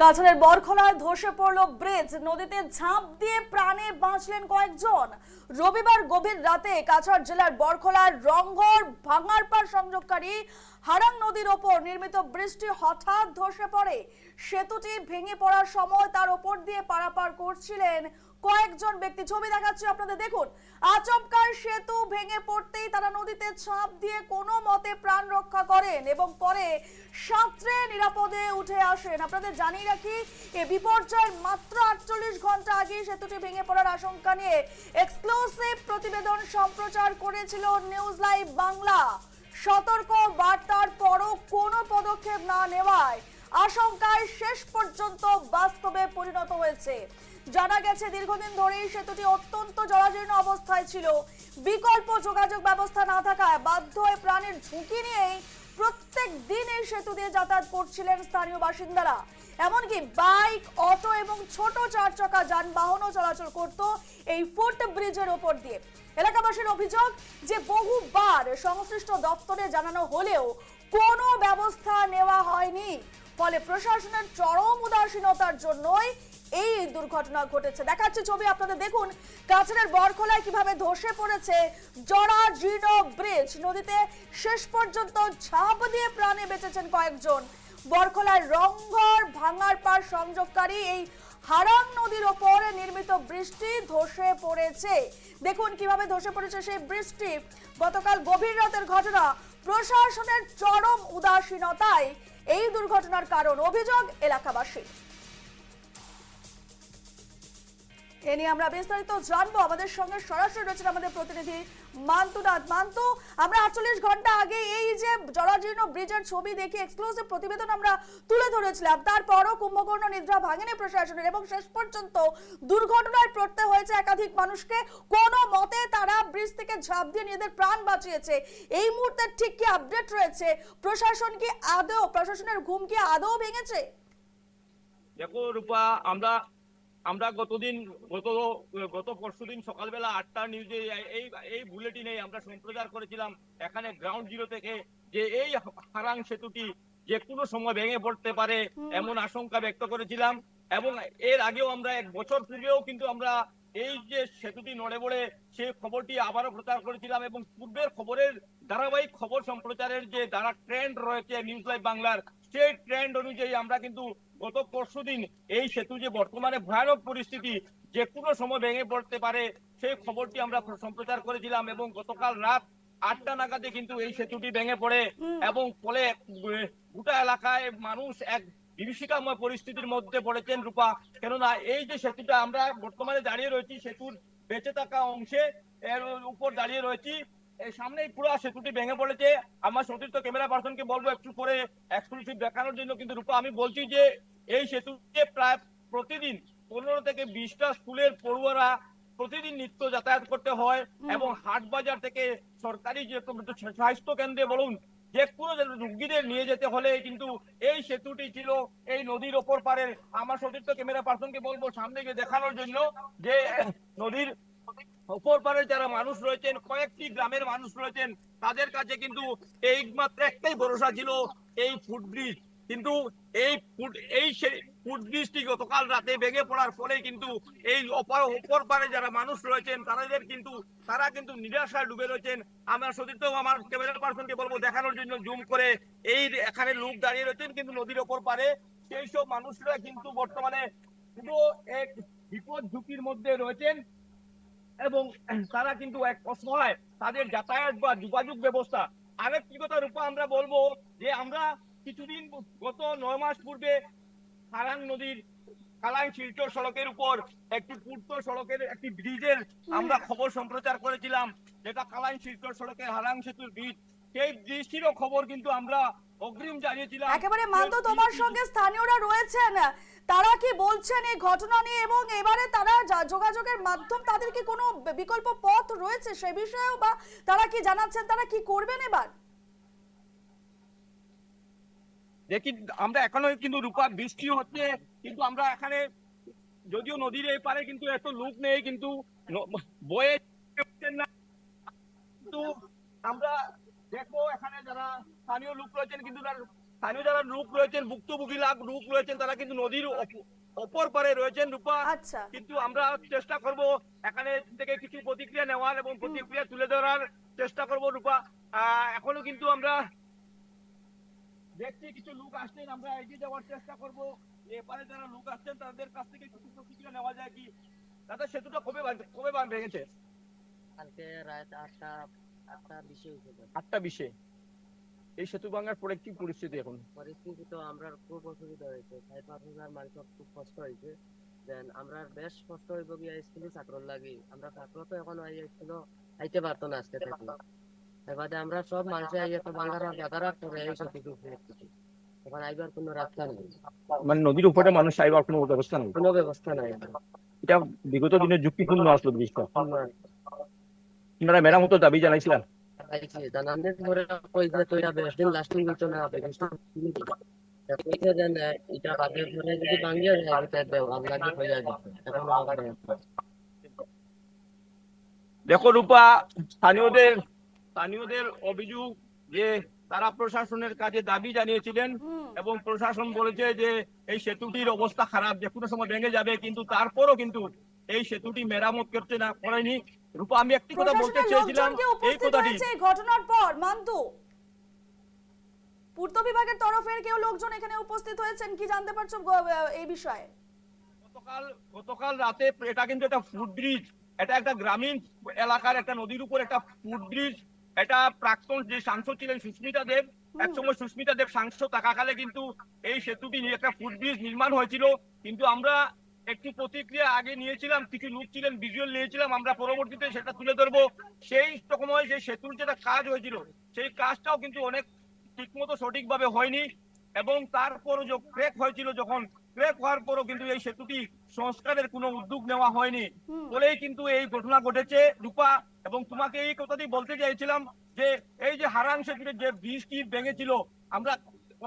কাছাড়ের বরখলায় ধসে পড়ল ব্রিজ, নদীতে ঝাঁপ দিয়ে প্রাণে বাঁচলেন কয়েকজন। রবিবার গভীর রাতে কাছাড় জেলার বরখলার রংঘর ভাঙারপাড় সংযোগকারী হারাং নদীর ওপর নির্মিত ব্রিজটি হঠাৎ ধসে পড়ে। সেতুটি ভেঙে পড়ার সময় তার ওপর দিয়ে পারাপার করছিলেন কয়েকজন ব্যক্তি। ছবি দেখাচ্ছি আপনাদের, দেখুন। আচমকা সেতু ভেঙে পড়তেই তারা নদীতে ঝাঁপ দিয়ে কোনো মতে প্রাণ রক্ষা করেন এবং পরে সাঁতরে নিরাপদে উঠে আসেন। আপনাদের জানিয়ে রাখি, এই বিপর্যয়ের মাত্র 48 ঘন্টা আগে সেতুটি ভেঙে পড়ার আশঙ্কা নিয়ে এক্সক্লুসিভ প্রতিবেদন সম্প্রচার করেছিল নিউজ লাইভ বাংলা। সতর্ক বার্তার পরও কোনো পদক্ষেপ না নেওয়ায় আশঙ্কায় শেষ পর্যন্ত বাস্তবে পরিণত হয়েছে। জানা গেছে, দীর্ঘদিন ধরেই সেতুটি অত্যন্ত জরাজীর্ণ অবস্থায় ছিল। বিকল্প যোগাযোগ ব্যবস্থা না থাকায় বাধ্য হয়ে প্রাণের ঝুঁকি নিয়েই প্রত্যেক দিন এই সেতু দিয়ে যাতায়াত করছিলেন স্থানীয় বাসিন্দারা। এমনকি বাইক, অটো এবং ছোট 4 চাকা যানবাহনও চলাচল করত এই ফুট ব্রিজের ওপর দিয়ে। এলাকাবাসীর অভিযোগ যে বহুবার সংশ্লিষ্ট দপ্তরে জানানো হলেও কোনো ব্যবস্থা নেওয়া হয়নি, ফলে প্রশাসনের চরম উদাসীনতার জন্যই এই দুর্ঘটনা ঘটেছে। দেখাচ্ছি ছবি আপনাদের, দেখুন কাছাড়ের বরখলায় কিভাবে ধসে পড়েছে জরাজীর্ণ ব্রিজ। নদীতে শেষ পর্যন্ত ঝাঁপ দিয়ে প্রাণে বেঁচেছেন কয়েকজন। বরখলার রংঘর ভাঙারপাড় সংযোগকারী এই হারাং নদীর ওপর নির্মিত ব্রিজটি ধসে পড়েছে। দেখুন কিভাবে ধসে পড়েছে সেই ব্রিজটি। গতকাল গভীর রাতের ঘটনা, প্রশাসনের চরম উদাসীনতায় এই দুর্ঘটনার কারণ, অভিযোগ এলাকাবাসী। এ নিয়ে আমরা বিস্তারিত জানবো। আমাদের সঙ্গে সরাসরি রয়েছেন আমাদের প্রতিনিধি মান্তুনাথ। মান্তু, আমরা 48 ঘন্টা আগে এই যে জরাজীর্ণ ব্রিজের ছবি দেখে এক্সক্লুসিভ প্রতিবেদন আমরা তুলে ধরেছিলাম, তারপরও কুম্ভকর্ণ নিদ্রা ভাঙেনি প্রশাসনের এবং শেষ পর্যন্ত দুর্ঘটনায় পড়তে হয়েছে একাধিক মানুষকে। কোনো মতে তারা ব্রিজ থেকে ঝাঁপ দিয়ে নিজেদের প্রাণ বাঁচিয়েছে। এই মুহূর্তে ঠিক কি আপডেট রয়েছে? প্রশাসনের ঘুম কি আদৌ ভেঙেছে? দেখো রূপা, আমরা গত পরশুদিন সকালবেলা 8টা নিউজে এই বুলেটিনে আমরা সম্প্রচার করেছিলাম এখানে গ্রাউন্ড জিরো থেকে, যে এই হারাং সেতুটি যে কোনো সময় ভেঙে পড়তে পারে এমন আশঙ্কা ব্যক্ত করেছিলাম। এবং এর আগেও আমরা 1 বছর পূর্বেও কিন্তু আমরা এই যে সেতুটি নড়ে পড়ে সেই খবরটি আবারও প্রচার করেছিলাম এবং পূর্বের খবরের ধারাবাহিক খবর সম্প্রচারের যে ট্রেন্ড রয়েছে নিউজ লাইভ বাংলার, সেই ট্রেন্ড অনুযায়ী আমরা কিন্তু গত পরশুদিন এই সেতু যে বর্তমানে ভয়ানক পরিস্থিতি, যে কোনো সময় ভেঙে পড়তে পারে, সেই খবরটি আমরা সম্প্রচার করেছিলাম। এবং গতকাল রাত 8টা নাগাদে কিন্তু এই সেতুটি ভেঙে পড়ে এবং ফলে গোটা এলাকায় মানুষ এক বিভীষিকাময় পরিস্থিতির মধ্যে পড়েছেন রূপা। কেননা এই যে সেতুটা আমরা বর্তমানে দাঁড়িয়ে রয়েছি, সেতুর বেঁচে থাকা অংশে এর উপর দাঁড়িয়ে রয়েছি, সামনেই পুরো সেতুটি ভেঙে পড়েছে। আমার সতীর্থ ক্যামেরা পার্সনকে বলবো একটু পরে এক্সক্লুসিভ দেখানোর জন্য। কিন্তু রূপা, আমি বলছি যে এই সেতুতে প্রায় প্রতিদিন 15 থেকে 20টা স্কুলের পড়ুয়ারা প্রতিদিন নিত্য যাতায়াত করতে হয় এবং হাট বাজার থেকে সরকারি যে স্বাস্থ্য কেন্দ্রে বলুন, যে কোনো রোগীদের নিয়ে যেতে হলে কিন্তু এই সেতুটি ছিল এই নদীর ওপর পারে। আমার সতীর্থ ক্যামেরা পার্সনকে বলবো সামনে গিয়ে দেখানোর জন্য যে নদীর অপর পারে যারা মানুষ রয়েছেন, কয়েকটি গ্রামের মানুষ রয়েছেন, তাদের কাছে কিন্তু এই মাত্র একটাই ভরসা ছিল এই ফুট ব্রিজ। কিন্তু এই ফুট ব্রিজটি গতকাল রাতে ভেঙে পড়ার ফলে কিন্তু এই অপর পারে যারা মানুষ রয়েছেন তারা কিন্তু নিরাশায় ডুবে রয়েছেন। আমরা সতীর্থ আমার ক্যামেরা পার্সনকে বলবো দেখানোর জন্য জুম করে, এই এখানে লোক দাঁড়িয়ে রয়েছেন কিন্তু নদীর ওপর পারে, সেই সব মানুষরা কিন্তু বর্তমানে পুরো এক বিপদ ঝুঁকির মধ্যে রয়েছেন এবং তারা কিন্তু এক অসহায়, তাদের যাতায়াত বা যোগাযোগ ব্যবস্থা। আরেকটি কথা রূপা আমরা বলবো যে আমরা কিছুদিন গত 9 মাস পূর্বে হারাং নদীর কালাইন শিলচর সড়কের উপর একটি পূর্ত সড়কের একটি ব্রিজের আমরা খবর সম্প্রচার করেছিলাম, যেটা কালাইন শিলচর সড়কের হারাং সেতুর ব্রিজ। সেই ব্রিজটিরও খবর কিন্তু আমরা অগ্রিম জানিয়েছিলাম। একেবারে মান্ত, তোমার সঙ্গে স্থানীয়রা রয়েছেন, তারা কি বলছেন এই ঘটনা নিয়ে এবং এবারে তারা যোগাযোগের মাধ্যম, তাদের কি কোনো বিকল্প পথ রয়েছে সে বিষয়েও, বা তারা কি জানাচ্ছেন তারা কি করবেন এবার? দেখি, আমরা এখনো কিন্তু রূপা বৃষ্টি হচ্ছে, কিন্তু আমরা এখানে যদিও নদীর এই পারে কিন্তু এত লোক নেই, কিন্তু বয়ে না, কিন্তু আমরা দেখবো এখানে যারা স্থানীয় লোক রয়েছেন কিন্তু স্থানীয় যারা লোক রয়েছেন, ভুক্তভোগী লোক রয়েছেন, তারা কিন্তু নদীর অপর পারে রয়েছেন রূপা। আচ্ছা। কিন্তু আমরা চেষ্টা করব এখানে থেকে কিছু প্রতিক্রিয়া নেওয়ার এবং প্রতিক্রিয়া তুলে ধরার চেষ্টা করব রূপা। এখনো কিন্তু আমরা দেখছি কিছু লোক আসছেন, আমরা এগিয়ে যাওয়ার চেষ্টা করব। এপারে যারা লোক আসছেন তাদের কাছ থেকে কিছু প্রতিক্রিয়া নেওয়া যায় কি। দাদা, সেতুটা কবে ভেঙেছে? কালকে রাত 8টা 20 হয়েছে। 8টা 20। এই সেতু ভাঙার পরে কি পরিস্থিতি এখন? পরিস্থিতি তো আমরা খুব অসুবিধা হয়েছে, 4-5 হাজার মানুষের খুব কষ্ট হয়েছে। দেন আমরা বেশ কষ্ট হইব গিয়া স্কুলে ছাত্র লাগি, আমরা ছাত্র তো এখন স্কুল আইতে পারতো না আজকে থেকে। এবারে আমরা সব মানুষে আইয়া তো বাংলার বাধারা করে এই সব কিছু এখন আইবার কোনো রাস্তা নেই, মানে নদীর উপরে মানুষ আইবার কোনো ব্যবস্থা নেই, কোনো ব্যবস্থা নাই। এটা বিগত দিনে যুক্তিপূর্ণ আসলো জিনিসটা। আপনারা মেরামতের দাবি জানাইছিলেন? জানানোর পরে কই যে তো এটা বেশ দিন লাস্টিং হইতো না, কইছে যে এটা বাদে পরে যদি ভাঙিয়া যায় তাহলে আল্লাহ কি হয়ে যাবে এখন আবার দেখো রূপা, স্থানীয়দের অভিযোগ যে তারা প্রশাসনের কাছে দাবি জানিয়েছিলেন এবং প্রশাসন বলেছে যে এই সেতুটির অবস্থা খারাপ, যে কোনো সময় ভেঙে যাবে, কিন্তু তারপরও কিন্তু এই সেতুটি মেরামত করতে না করেনি। রূপা, আমি একটি কথা বলতে চেয়েছিলাম, এই কথাটি এই ঘটনার পর মান্তু পূর্ত বিভাগের তরফের কেউ লোকজন এখানে উপস্থিত হয়েছেন, কি জানতে পারছো এই বিষয়ে? গতকাল রাতে এটা কিন্তু একটা ফুটব্রিজ, এটা একটা গ্রামীণ এলাকার একটা নদীর উপর একটা ফুটব্রিজ। এটা প্রাক্তন যে সাংসদ ছিলেন সুস্মিতা দেব, একসময় সুস্মিতা দেব সাংসদ থাকাকালে কিন্তু এই সেতুটি নিয়ে একটা ফুটব্রিজ নির্মাণ হয়েছিল। কিন্তু আমরা একটি প্রতিক্রিয়া আগে নিয়েছিলাম, কিছু লোক ছিলেন, ভিজুয়াল নিয়েছিলাম, আমরা পরবর্তীতে সেটা তুলে ধরবো। সেই সময় সেই সেতুর যেটা কাজ হয়েছিল সেই কাজটাও কিন্তু অনেক ঠিকমতো সঠিকভাবে হয়নি এবং তারপর যে ক্র্যাক হয়েছিল, যখন ক্র্যাক হওয়ার পরও কিন্তু এই সেতুটি সংস্কারের কোনো উদ্যোগ নেওয়া হয়নি বলেই কিন্তু এই ঘটনা ঘটেছে রূপা। এবং তোমাকে এই কথাটি বলতে চাইছিলাম যে এই যে হারাং সেতুতে যে ব্রিজটি ভেঙেছিল, আমরা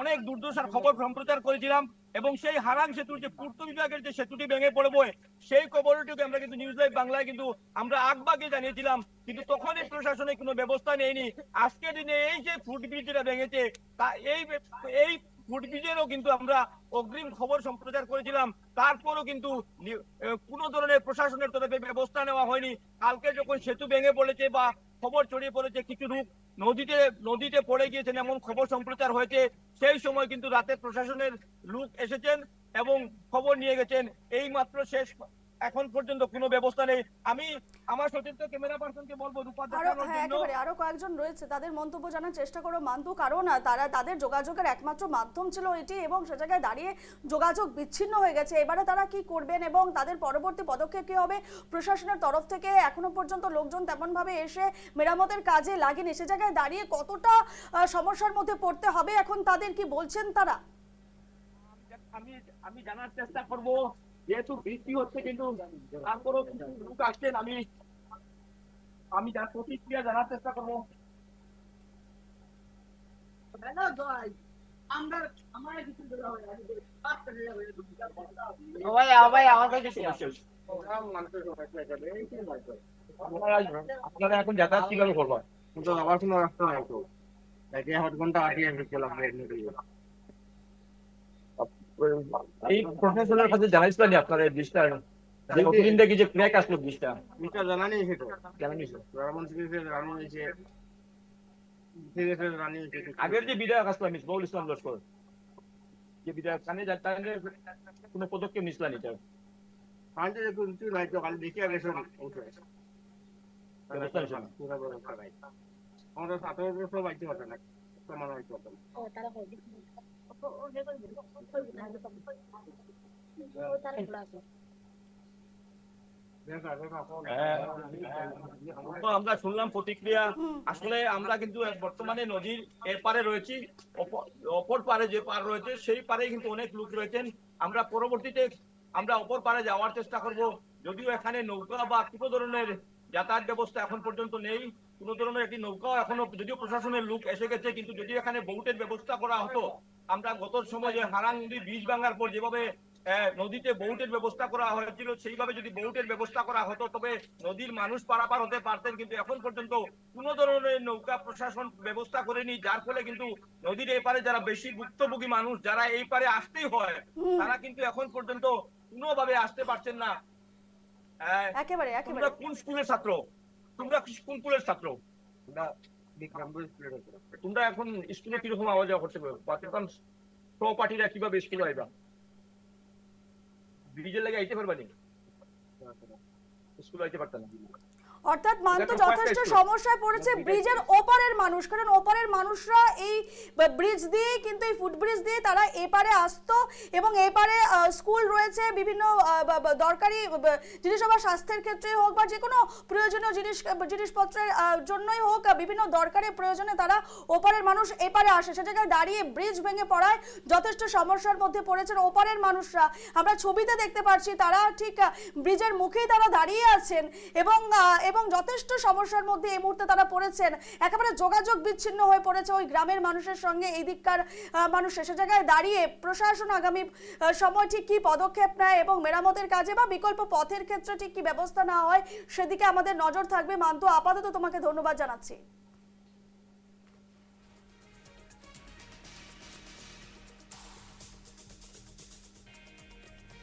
অনেক দুর্দশার খবর সম্প্রচার করেছিলাম এবং সেই হারাং সেতুর যে পূর্ত বিভাগের যে সেতুটি ভেঙে পড়বে সেই খবরটিকে আমরা কিন্তু নিউজ লাইভ বাংলায় কিন্তু আমরা আগভাগে জানিয়েছিলাম, কিন্তু তখন এই প্রশাসনে কোনো ব্যবস্থা নেয়নি। আজকের দিনে এই যে ফুটব্রিজ যেটা ভেঙেছে তা এই ফুটব্রিজেরও কিন্তু আমরা অগ্রিম খবর সম্প্রচার করেছিলাম, তারপরও কিন্তু কোনো ধরনের প্রশাসনের তরফে ব্যবস্থা নেওয়া হয়নি। কালকে যখন সেতু ভেঙে পড়েছে বা খবর ছড়িয়ে পড়েছে কিছু লোক নদীতে পড়ে গিয়েছেন এমন খবর সম্প্রচার হয়েছে, সেই সময় কিন্তু রাতে প্রশাসনের লোক এসেছেন এবং খবর নিয়ে গেছেন। এই মাত্র শেষ, এখন পর্যন্ত কোনো ব্যবস্থা নেই। আমি আমার সতীর্থ ক্যামেরা পার্সনকে বলবো রূপা দেখানোর জন্য। একেবারে আরো কয়েকজন রয়েছে, তাদের মন্তব্য জানার চেষ্টা করো মান্তু, কারণ তাদের যোগাযোগের একমাত্র মাধ্যম ছিল এটি এবং সে জায়গায় দাঁড়িয়ে যোগাযোগ বিচ্ছিন্ন হয়ে গেছে। এবারে তারা কি করবেন এবং তাদের পরবর্তী পদক্ষেপ কি হবে? প্রশাসনের তরফ থেকে এখনো পর্যন্ত লোকজন তেমন ভাবে এসে মেরামতের কাজে লাগেনি, সে জায়গায় দাঁড়িয়ে কতটা সমস্যার মধ্যে পড়তে হবে এখন তাদের, কি বলছেন তারা? আমি জানার চেষ্টা করব, যেহেতু বৃষ্টি হচ্ছে কিন্তু তারপরও লোক আসছেন, আমি যার প্রতিক্রিয়া জানার চেষ্টা করবো। আপনারা এখন যাতায়াত কিভাবে করবেন? কিন্তু আমার কোনো রাস্তা নাই তো, 1.5 ঘন্টা আগে গেছিলাম। এই প্রশাসনের কাছে জানাইছিলেন আপনারা এই ব্রিজটা কতদিন থেকে যে ক্র্যাক আসলো ব্রিজটা? এটা জানা নেই, সেটা জানেন? আগের যে বিধায়ক আসলো মিসবাউল ইসলাম লস্কর, যে বিধায়ক কানে কোনো পদক্ষেপ নিছিলেন এটা? কালি দেখে গেছে আমাদের 17 সব আইতে পারবে না, সমান হইতে পারবে না। আমরা শুনলাম প্রতিক্রিয়া। আসলে আমরা কিন্তু বর্তমানে নদীর এপারে রয়েছি, অপর পারে যে পার রয়েছে সেই পারে কিন্তু অনেক লোক রয়েছেন। আমরা পরবর্তীতে অপর পারে যাওয়ার চেষ্টা করব, যদিও এখানে নৌকা বা কোনো ধরনের যাতায়াত ব্যবস্থা এখন পর্যন্ত নেই। কোনো ধরনের একটি নৌকাও এখনো, যদিও প্রশাসনের লোক এসে গেছে, কিন্তু যদি এখানে বোটের ব্যবস্থা করা হতো, আমরা গত সময় যে হারাং নদী বীজ ভাঙার পর যেভাবে নদীতে বোটের ব্যবস্থা করা হয়েছিল, সেইভাবে যদি বোটের ব্যবস্থা করা হতো তবে নদীর মানুষ পারাপার হতে পারতেন, কিন্তু এখন পর্যন্ত কোনো ধরনের নৌকা প্রশাসন ব্যবস্থা করেনি, যার ফলে কিন্তু নদীর এপারে যারা বেশি ভুক্তভোগী মানুষ, যারা এই পারে আসতেই হয়, তারা কিন্তু এখন পর্যন্ত কোনোভাবে আসতে পারছেন না। একেবারে তোমরা একেবারে কোন স্কুলের ছাত্র? তোমরা কোন স্কুলের ছাত্র? আমরা বিক্রমপুর স্কুলের উপরে। তোমরা এখন স্কুলে কিরকম আওয়া যাওয়া করতে পারো? সহপাঠীরা কিভাবে স্কুলে আইবা? ব্রিজের লাগে আইতে পারবা নি? স্কুলে আইতে পারতা না। অর্থাৎ মান্তু এটা তো যথেষ্ট কয়েকটা সমস্যায় পড়েছে ব্রিজের ওপারের মানুষ, কারণ ওপারের মানুষরা এই ব্রিজ দিয়ে কিন্তু এই ফুটব্রিজ দিয়ে তারা এপারে আসতো এবং এপারে স্কুল রয়েছে, বিভিন্ন দরকারি জিনিস বা স্বাস্থ্যের ক্ষেত্রে হোক বা যে কোনো প্রয়োজনীয় জিনিসপত্রের জন্যই হোক, বিভিন্ন দরকারি প্রয়োজনে তারা ওপারের মানুষ এপারে আসে। সে জায়গায় দাঁড়িয়ে ব্রিজ ভেঙে পড়ায় যথেষ্ট সমস্যার মধ্যে পড়েছেন ওপারের মানুষরা। আমরা ছবিতে দেখতে পাচ্ছি তারা ঠিক ব্রিজের মুখেই তারা দাঁড়িয়ে আছেন এবং যথেষ্ট সমস্যার মধ্যে এই মুহূর্তে তারা পড়েছেন। একেবারে যোগাযোগ বিচ্ছিন্ন হয়ে পড়েছে ওই গ্রামের মানুষের সঙ্গে এই দিককার মানুষ। সে জায়গায় দাঁড়িয়ে প্রশাসন আগামী সময় ঠিক কি পদক্ষেপ নেয় এবং মেরামতের কাজে বা বিকল্প পথের ক্ষেত্রে ঠিক কি ব্যবস্থা নেওয়া হয় সেদিকে আমাদের নজর থাকবে। মান্তু, আপাতত তোমাকে ধন্যবাদ জানাচ্ছি।